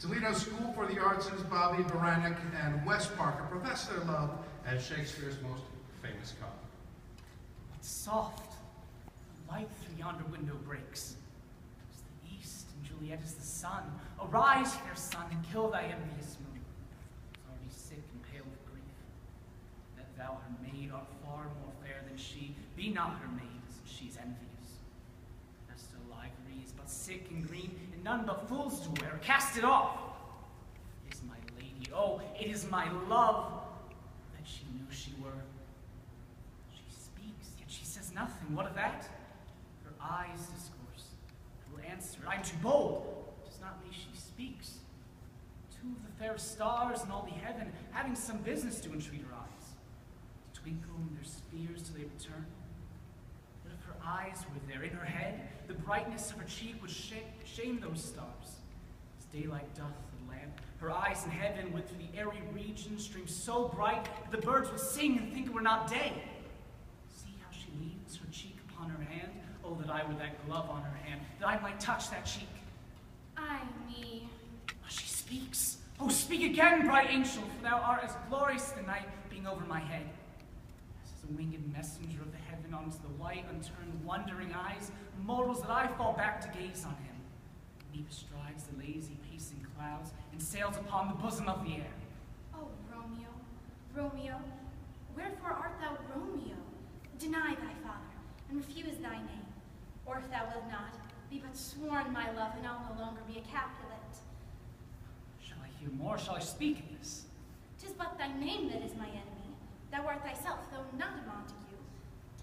Toledo School for the Arts' Bobby Baranek and Wes Parker profess their love as Shakespeare's most famous couple. It's soft, the light through yonder window breaks. It's the east, and Juliet is the sun. Arise, fair sun, and kill thy envious moon. It's already sick and pale with grief. That thou, her maid, art far more fair than she. Be not her maid, since she's envious. Vestal ivory is but sick and green, and none but fools do wear. Cast it off! It is my lady, oh, it is my love, that she knew she were. She speaks, yet she says nothing. What of that? Her eyes discourse. I will answer. I am too bold. It is not me she speaks. Two of the fair stars in all the heaven, having some business to entreat her eyes. To twinkle in their spheres till they return. But if her eyes were there in her head, the brightness of her cheek would shame those stars. As daylight doth the lamp, her eyes in heaven would through the airy region stream so bright that the birds would sing and think it were not day. See how she leans her cheek upon her hand. Oh, that I were that glove on her hand, that I might touch that cheek. Ay me. Oh, she speaks. Oh, speak again, bright angel, for thou art as glorious the night being over my head. As a winged messenger of the heaven onto the white, unturned, wondering eyes, mortals that I fall back to gaze on him. He bestrides the lazy, pacing clouds, and sails upon the bosom of the air. Oh, Romeo, Romeo, wherefore art thou Romeo? Deny thy father, and refuse thy name. Or if thou wilt not, be but sworn my love, and I'll no longer be a Capulet. Shall I hear more? Shall I speak of this? 'Tis but thy name that is my enemy. Thou art thyself, though not a Montague.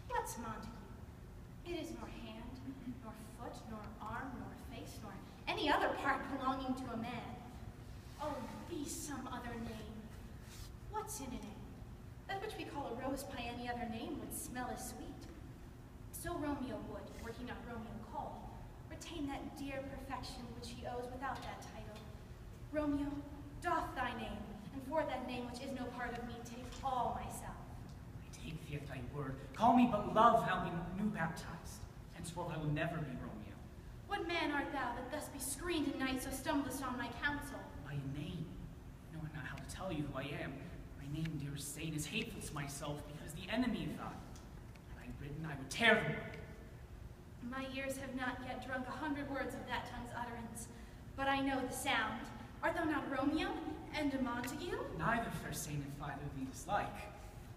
What's Montague? It is nor hand, nor foot, nor arm, nor face, nor any other part belonging to a man. Oh, be some other name. What's in a name? That which we call a rose by any other name would smell as sweet. So Romeo would, were he not Romeo called, retain that dear perfection which he owes without that title. Romeo, doff thy name, and for that name which is no part of me, take all myself. I take thee at thy word. Call me but love, and I'll be new baptized. Henceforth I will never be Romeo. What man art thou that thus be screened at night, so stumblest on my counsel? By name, knowing not how to tell you who I am. My name, dearest saint, is hateful to myself, because the enemy of thine. Had I written, I would tear the word. My ears have not yet drunk 100 words of that tongue's utterance, but I know the sound. Art thou not Romeo, and a Montague? Neither, fair saint, if either of thee dislike.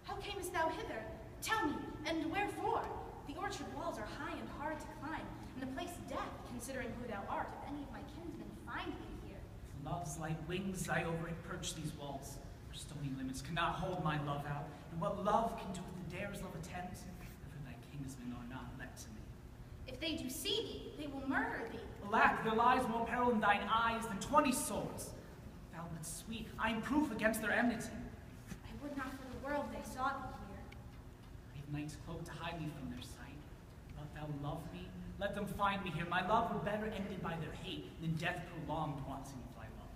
How camest thou hither? Tell me, and wherefore? The orchard walls are high and hard to climb, and the place death, considering who thou art, if any of my kinsmen find thee here. With love's light wings I over it perch these walls, for stony limits cannot hold my love out, and what love can do with the dares love attempt, for thy kinsmen are not let to me. If they do see thee, they will murder thee. Alack, there lies more peril in thine eyes than 20 swords. Thou but sweet, I am proof against their enmity. I would not for the world they saw thee here. I have night's cloak to hide me from their sight. But thou love me, let them find me here. My love were better ended by their hate than death prolonged wanting of thy love.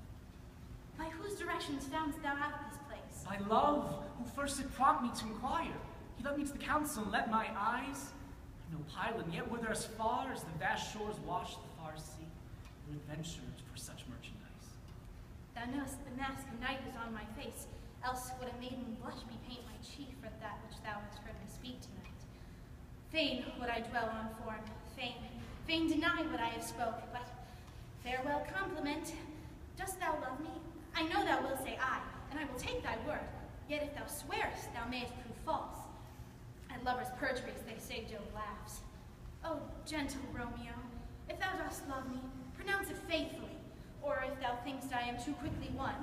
By whose directions foundst thou out this place? By love, who first did prompt me to inquire. He led me to the council and let my eyes. No pilot, and yet were there as far as the vast shores wash the far sea, were adventured for such merchandise. Thou knowest the mask of night is on my face, else would a maiden blush me paint my cheek for that which thou hast heard me speak tonight. Fain would I dwell on form, fain deny what I have spoke, but farewell compliment. Dost thou love me? I know thou wilt say aye, and I will take thy word, yet if thou swearest, thou mayest prove false. At lovers' perjuries, they say Jove laughs. Oh, gentle Romeo, if thou dost love me, pronounce it faithfully, or if thou thinkst I am too quickly won,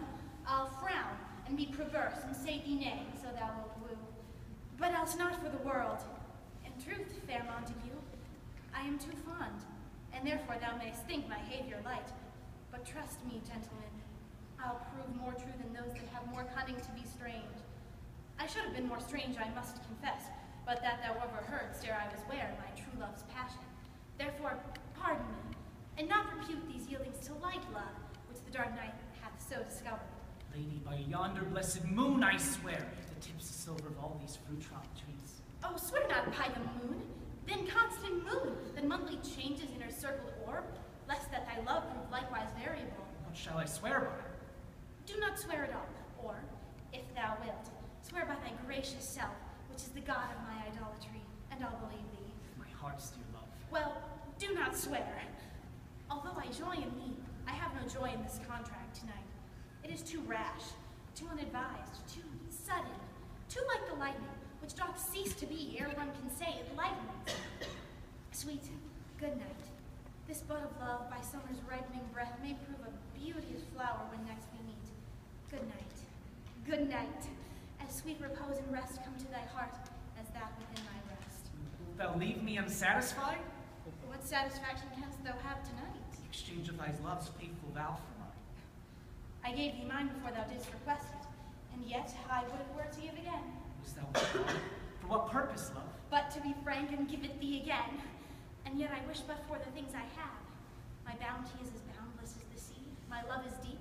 I'll frown and be perverse and say thee nay, so thou wilt woo. But else not for the world. In truth, fair Montague, I am too fond, and therefore thou mayst think my behavior light. But trust me, gentlemen, I'll prove more true than those that have more cunning to be strange. I should have been more strange, I must confess, but that thou overheardst ere I was ware my true love's passion. Therefore, pardon me, and not repute these yieldings to light love, which the dark night hath so discovered. Lady, by yonder blessed moon, I swear, that tips the silver of all these fruit-trop trees. Oh, swear not by the moon, then constant moon, that monthly changes in her circled orb, lest that thy love prove likewise variable. But what shall I swear by? Do not swear at all, or, if thou wilt, swear by thy gracious self, which is the God of my idolatry, and I'll believe thee. My heart's dear love. Well, do not swear. Although I joy in thee, I have no joy in this contract tonight. It is too rash, too unadvised, too sudden, too like the lightning, which doth cease to be ere one can say it lightens. Sweet, good night. This bud of love by summer's ripening breath may prove a beauteous flower when next we meet. Good night. Good night. As sweet repose and rest come to thy heart as that within my breast. Wilt thou leave me unsatisfied? What satisfaction canst thou have tonight? The exchange of thy love's faithful vow for mine. I gave thee mine before thou didst request it, and yet I would it were to give again. Was thou withdrawn? For what purpose, love? But to be frank and give it thee again. And yet I wish but for the things I have. My bounty is as boundless as the sea. My love is deep.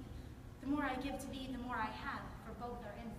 The more I give to thee, the more I have, for both are infinite.